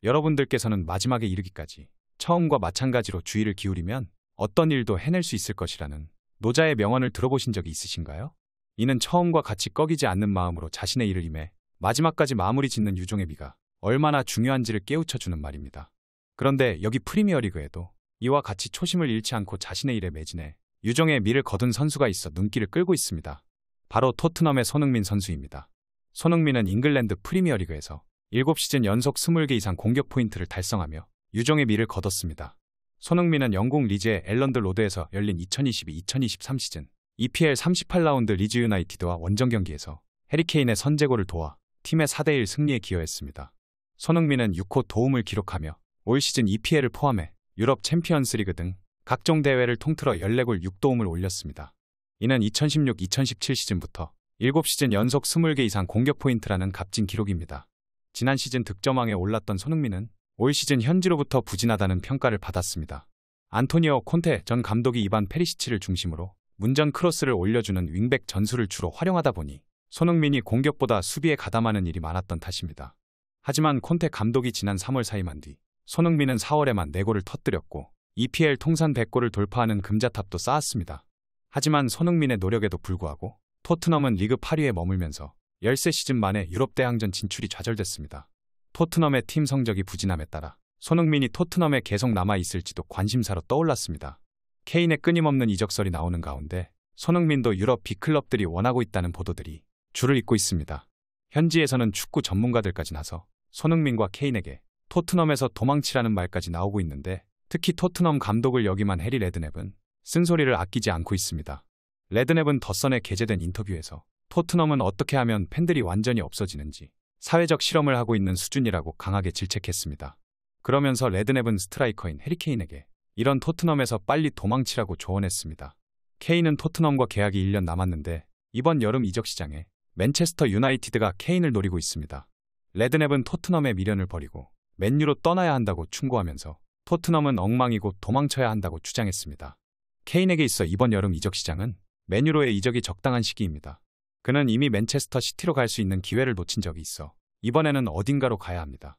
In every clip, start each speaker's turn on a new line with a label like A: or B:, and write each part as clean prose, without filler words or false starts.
A: 여러분들께서는 마지막에 이르기까지 처음과 마찬가지로 주의를 기울이면 어떤 일도 해낼 수 있을 것이라는 노자의 명언을 들어보신 적이 있으신가요? 이는 처음과 같이 꺼기지 않는 마음으로 자신의 일을 임해 마지막까지 마무리 짓는 유종의 미가 얼마나 중요한지를 깨우쳐주는 말입니다. 그런데 여기 프리미어리그에도 이와 같이 초심을 잃지 않고 자신의 일에 매진해 유종의 미를 거둔 선수가 있어 눈길을 끌고 있습니다. 바로 토트넘의 손흥민 선수입니다. 손흥민은 잉글랜드 프리미어리그에서 7시즌 연속 20개 이상 공격 포인트를 달성하며 유종의 미를 거뒀습니다. 손흥민은 영국 리즈의 엘런드 로드에서 열린 2022-2023 시즌 EPL 38라운드 리즈 유나이티드와 원정 경기에서 해리케인의 선제골을 도와 팀의 4대1 승리에 기여했습니다. 손흥민은 6호 도움을 기록하며 올 시즌 EPL을 포함해 유럽 챔피언스리그 등 각종 대회를 통틀어 14골 6도움을 올렸습니다. 이는 2016-2017 시즌부터 7시즌 연속 20개 이상 공격 포인트라는 값진 기록입니다. 지난 시즌 득점왕에 올랐던 손흥민은 올 시즌 현지로부터 부진하다는 평가를 받았습니다. 안토니오 콘테 전 감독이 이반 페리시치를 중심으로 문전 크로스를 올려주는 윙백 전술을 주로 활용하다 보니 손흥민이 공격보다 수비에 가담하는 일이 많았던 탓입니다. 하지만 콘테 감독이 지난 3월 사임한 뒤 손흥민은 4월에만 4골을 터뜨렸고 EPL 통산 100골을 돌파하는 금자탑도 쌓았습니다. 하지만 손흥민의 노력에도 불구하고 토트넘은 리그 8위에 머물면서 13시즌 만에 유럽 대항전 진출이 좌절됐습니다. 토트넘의 팀 성적이 부진함에 따라 손흥민이 토트넘에 계속 남아있을지도 관심사로 떠올랐습니다. 케인의 끊임없는 이적설이 나오는 가운데 손흥민도 유럽 빅클럽들이 원하고 있다는 보도들이 줄을 잇고 있습니다. 현지에서는 축구 전문가들까지 나서 손흥민과 케인에게 토트넘에서 도망치라는 말까지 나오고 있는데 특히 토트넘 감독을 역임한 해리 레드냅은 쓴소리를 아끼지 않고 있습니다. 레드냅은 더선에 게재된 인터뷰에서 토트넘은 어떻게 하면 팬들이 완전히 없어지는지 사회적 실험을 하고 있는 수준이라고 강하게 질책했습니다. 그러면서 레드냅은 스트라이커인 해리케인에게 이런 토트넘에서 빨리 도망치라고 조언했습니다. 케인은 토트넘과 계약이 1년 남았는데 이번 여름 이적 시장에 맨체스터 유나이티드가 케인을 노리고 있습니다. 레드냅은 토트넘의 미련을 버리고 맨유로 떠나야 한다고 충고하면서 토트넘은 엉망이고 도망쳐야 한다고 주장했습니다. 케인에게 있어 이번 여름 이적 시장은 맨유로의 이적이 적당한 시기입니다. 그는 이미 맨체스터 시티로 갈 수 있는 기회를 놓친 적이 있어 이번에는 어딘가로 가야 합니다.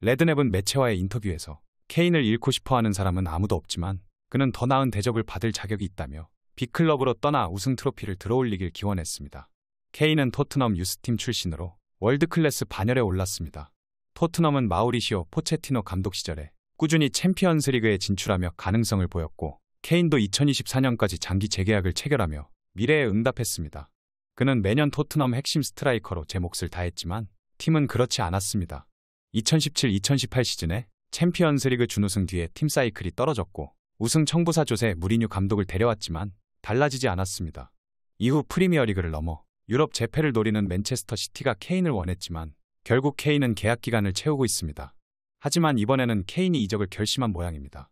A: 레드냅은 매체와의 인터뷰에서 케인을 잃고 싶어하는 사람은 아무도 없지만 그는 더 나은 대접을 받을 자격이 있다며 빅클럽으로 떠나 우승 트로피를 들어올리길 기원했습니다. 케인은 토트넘 유스팀 출신으로 월드클래스 반열에 올랐습니다. 토트넘은 마우리시오 포체티노 감독 시절에 꾸준히 챔피언스리그에 진출하며 가능성을 보였고 케인도 2024년까지 장기 재계약을 체결하며 미래에 응답했습니다. 그는 매년 토트넘 핵심 스트라이커로 제 몫을 다했지만 팀은 그렇지 않았습니다. 2017-2018 시즌에 챔피언스리그 준우승 뒤에 팀 사이클이 떨어졌고 우승 청부사 조세 무리뉴 감독을 데려왔지만 달라지지 않았습니다. 이후 프리미어리그를 넘어 유럽 재패를 노리는 맨체스터 시티가 케인을 원했지만 결국 케인은 계약 기간을 채우고 있습니다. 하지만 이번에는 케인이 이적을 결심한 모양입니다.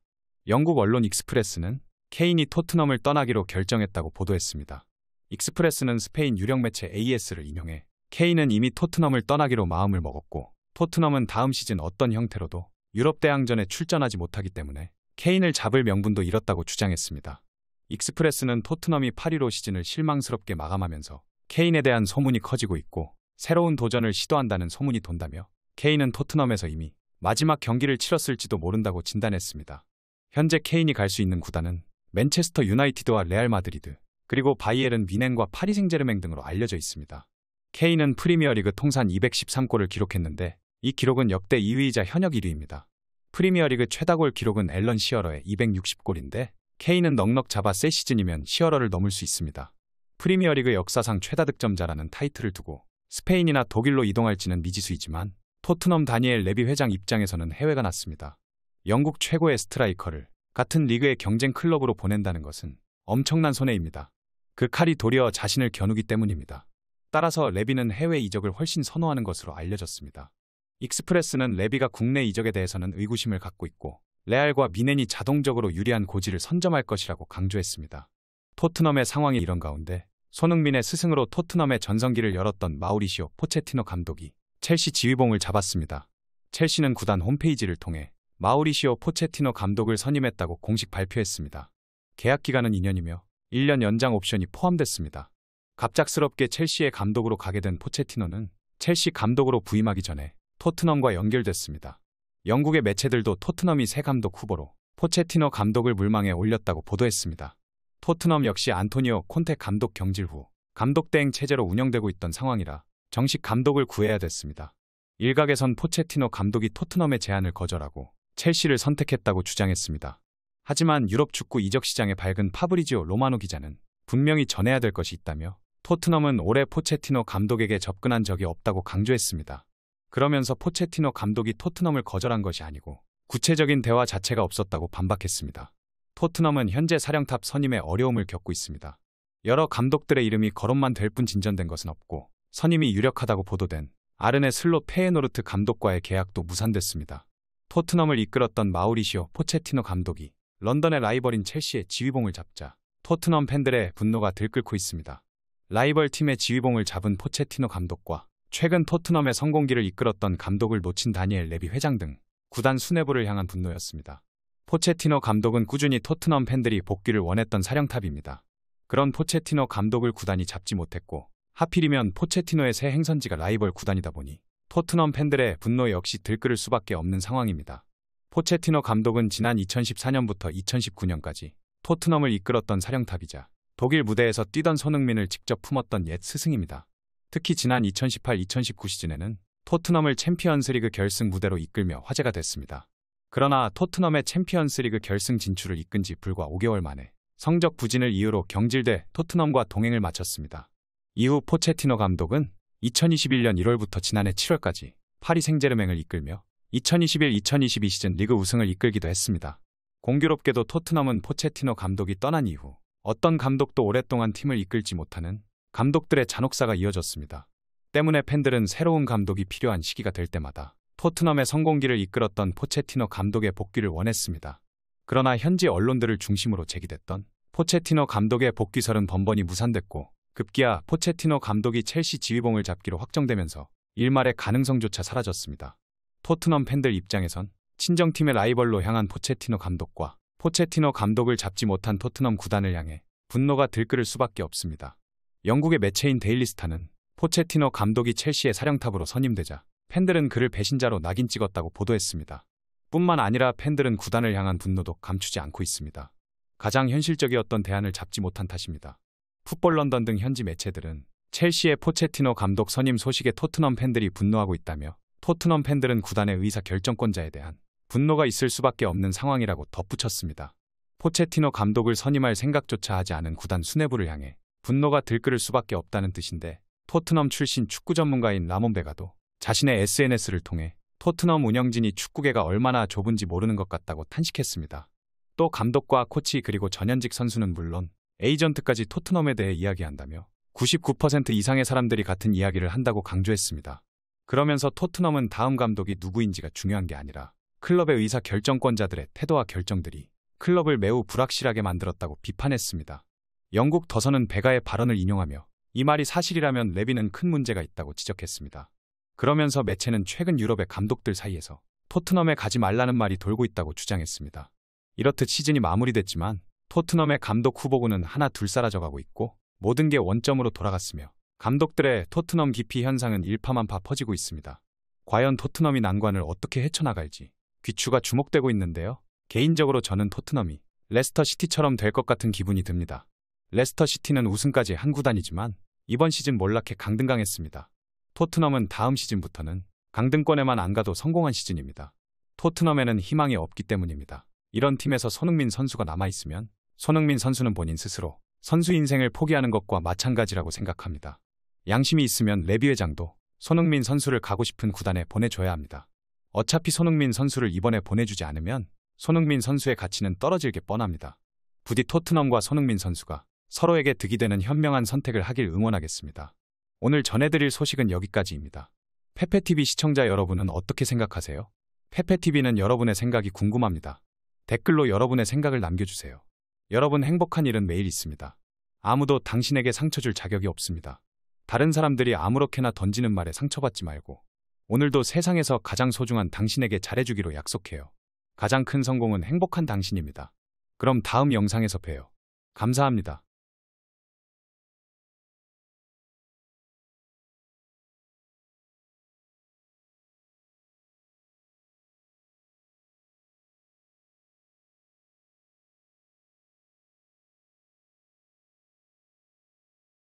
A: 영국 언론 익스프레스는 케인이 토트넘을 떠나기로 결정했다고 보도했습니다. 익스프레스는 스페인 유력 매체 AS를 인용해 케인은 이미 토트넘을 떠나기로 마음을 먹었고 토트넘은 다음 시즌 어떤 형태로도 유럽 대항전에 출전하지 못하기 때문에 케인을 잡을 명분도 잃었다고 주장했습니다. 익스프레스는 토트넘이 8위로 시즌을 실망스럽게 마감하면서 케인에 대한 소문이 커지고 있고 새로운 도전을 시도한다는 소문이 돈다며 케인은 토트넘에서 이미 마지막 경기를 치렀을지도 모른다고 진단했습니다. 현재 케인이 갈 수 있는 구단은 맨체스터 유나이티드와 레알 마드리드, 그리고 바이에른 뮌헨과 파리 생제르맹 등으로 알려져 있습니다. 케인은 프리미어리그 통산 213골을 기록했는데 이 기록은 역대 2위이자 현역 1위입니다. 프리미어리그 최다골 기록은 앨런 시어러의 260골인데 케인은 넉넉 잡아 새 시즌이면 시어러를 넘을 수 있습니다. 프리미어리그 역사상 최다 득점자라는 타이틀을 두고 스페인이나 독일로 이동할지는 미지수이지만 토트넘 다니엘 레비 회장 입장에서는 해외가 낫습니다. 영국 최고의 스트라이커를 같은 리그의 경쟁 클럽으로 보낸다는 것은 엄청난 손해입니다. 그 칼이 도리어 자신을 겨누기 때문입니다. 따라서 레비는 해외 이적을 훨씬 선호하는 것으로 알려졌습니다. 익스프레스는 레비가 국내 이적에 대해서는 의구심을 갖고 있고 레알과 뮌헨이 자동적으로 유리한 고지를 선점할 것이라고 강조했습니다. 토트넘의 상황이 이런 가운데 손흥민의 스승으로 토트넘의 전성기를 열었던 마우리시오 포체티노 감독이 첼시 지휘봉을 잡았습니다. 첼시는 구단 홈페이지를 통해 마우리시오 포체티노 감독을 선임했다고 공식 발표했습니다. 계약 기간은 2년이며 1년 연장 옵션이 포함됐습니다. 갑작스럽게 첼시의 감독으로 가게 된 포체티노는 첼시 감독으로 부임하기 전에 토트넘과 연결됐습니다. 영국의 매체들도 토트넘이 새 감독 후보로 포체티노 감독을 물망에 올렸다고 보도했습니다. 토트넘 역시 안토니오 콘테 감독 경질 후 감독 대행 체제로 운영되고 있던 상황이라 정식 감독을 구해야 됐습니다. 일각에선 포체티노 감독이 토트넘의 제안을 거절하고 첼시를 선택했다고 주장했습니다. 하지만 유럽 축구 이적 시장에 밝은 파브리지오 로마노 기자는 분명히 전해야 될 것이 있다며 토트넘은 올해 포체티노 감독에게 접근한 적이 없다고 강조했습니다. 그러면서 포체티노 감독이 토트넘을 거절한 것이 아니고 구체적인 대화 자체가 없었다고 반박했습니다. 토트넘은 현재 사령탑 선임에 어려움을 겪고 있습니다. 여러 감독들의 이름이 거론만 될 뿐 진전된 것은 없고 선임이 유력하다고 보도된 아르네 슬롯 페예노르트 감독과의 계약도 무산됐습니다. 토트넘을 이끌었던 마우리시오 포체티노 감독이 런던의 라이벌인 첼시의 지휘봉을 잡자 토트넘 팬들의 분노가 들끓고 있습니다. 라이벌 팀의 지휘봉을 잡은 포체티노 감독과 최근 토트넘의 성공기를 이끌었던 감독을 놓친 다니엘 레비 회장 등 구단 수뇌부를 향한 분노였습니다. 포체티노 감독은 꾸준히 토트넘 팬들이 복귀를 원했던 사령탑입니다. 그런 포체티노 감독을 구단이 잡지 못했고 하필이면 포체티노의 새 행선지가 라이벌 구단이다 보니 토트넘 팬들의 분노 역시 들끓을 수밖에 없는 상황입니다. 포체티노 감독은 지난 2014년부터 2019년까지 토트넘을 이끌었던 사령탑이자 독일 무대에서 뛰던 손흥민을 직접 품었던 옛 스승입니다. 특히 지난 2018-2019 시즌에는 토트넘을 챔피언스리그 결승 무대로 이끌며 화제가 됐습니다. 그러나 토트넘의 챔피언스리그 결승 진출을 이끈 지 불과 5개월 만에 성적 부진을 이유로 경질돼 토트넘과 동행을 마쳤습니다. 이후 포체티노 감독은 2021년 1월부터 지난해 7월까지 파리 생제르맹을 이끌며 2021-2022 시즌 리그 우승을 이끌기도 했습니다. 공교롭게도 토트넘은 포체티노 감독이 떠난 이후 어떤 감독도 오랫동안 팀을 이끌지 못하는 감독들의 잔혹사가 이어졌습니다. 때문에 팬들은 새로운 감독이 필요한 시기가 될 때마다 토트넘의 성공기를 이끌었던 포체티노 감독의 복귀를 원했습니다. 그러나 현지 언론들을 중심으로 제기됐던 포체티노 감독의 복귀설은 번번이 무산됐고 급기야 포체티노 감독이 첼시 지휘봉을 잡기로 확정되면서 일말의 가능성조차 사라졌습니다. 토트넘 팬들 입장에선 친정팀의 라이벌로 향한 포체티노 감독과 포체티노 감독을 잡지 못한 토트넘 구단을 향해 분노가 들끓을 수밖에 없습니다. 영국의 매체인 데일리스타는 포체티노 감독이 첼시의 사령탑으로 선임되자 팬들은 그를 배신자로 낙인 찍었다고 보도했습니다. 뿐만 아니라 팬들은 구단을 향한 분노도 감추지 않고 있습니다. 가장 현실적이었던 대안을 잡지 못한 탓입니다. 풋볼 런던 등 현지 매체들은 첼시의 포체티노 감독 선임 소식에 토트넘 팬들이 분노하고 있다며 토트넘 팬들은 구단의 의사 결정권자에 대한 분노가 있을 수밖에 없는 상황이라고 덧붙였습니다. 포체티노 감독을 선임할 생각조차 하지 않은 구단 수뇌부를 향해 분노가 들끓을 수밖에 없다는 뜻인데 토트넘 출신 축구 전문가인 라몬 베가도 자신의 SNS를 통해 토트넘 운영진이 축구계가 얼마나 좁은지 모르는 것 같다고 탄식했습니다. 또 감독과 코치 그리고 전현직 선수는 물론 에이전트까지 토트넘에 대해 이야기한다며 99% 이상의 사람들이 같은 이야기를 한다고 강조했습니다. 그러면서 토트넘은 다음 감독이 누구인지가 중요한 게 아니라 클럽의 의사 결정권자들의 태도와 결정들이 클럽을 매우 불확실하게 만들었다고 비판했습니다. 영국 더선은 베가의 발언을 인용하며 이 말이 사실이라면 레비는 큰 문제가 있다고 지적했습니다. 그러면서 매체는 최근 유럽의 감독들 사이에서 토트넘에 가지 말라는 말이 돌고 있다고 주장했습니다. 이렇듯 시즌이 마무리됐지만 토트넘의 감독 후보군은 하나 둘 사라져가고 있고 모든 게 원점으로 돌아갔으며 감독들의 토트넘 기피 현상은 일파만파 퍼지고 있습니다. 과연 토트넘이 난관을 어떻게 헤쳐나갈지 귀추가 주목되고 있는데요. 개인적으로 저는 토트넘이 레스터 시티처럼 될 것 같은 기분이 듭니다. 레스터 시티는 우승까지 한 구단이지만 이번 시즌 몰락해 강등강했습니다. 토트넘은 다음 시즌부터는 강등권에만 안 가도 성공한 시즌입니다. 토트넘에는 희망이 없기 때문입니다. 이런 팀에서 손흥민 선수가 남아있으면 손흥민 선수는 본인 스스로 선수 인생을 포기하는 것과 마찬가지라고 생각합니다. 양심이 있으면 레비 회장도 손흥민 선수를 가고 싶은 구단에 보내줘야 합니다. 어차피 손흥민 선수를 이번에 보내주지 않으면 손흥민 선수의 가치는 떨어질 게 뻔합니다. 부디 토트넘과 손흥민 선수가 서로에게 득이 되는 현명한 선택을 하길 응원하겠습니다. 오늘 전해드릴 소식은 여기까지입니다. 페페TV 시청자 여러분은 어떻게 생각하세요? 페페TV는 여러분의 생각이 궁금합니다. 댓글로 여러분의 생각을 남겨주세요. 여러분 행복한 일은 매일 있습니다. 아무도 당신에게 상처 줄 자격이 없습니다. 다른 사람들이 아무렇게나 던지는 말에 상처받지 말고 오늘도 세상에서 가장 소중한 당신에게 잘해주기로 약속해요. 가장 큰 성공은 행복한 당신입니다. 그럼 다음 영상에서 봬요. 감사합니다.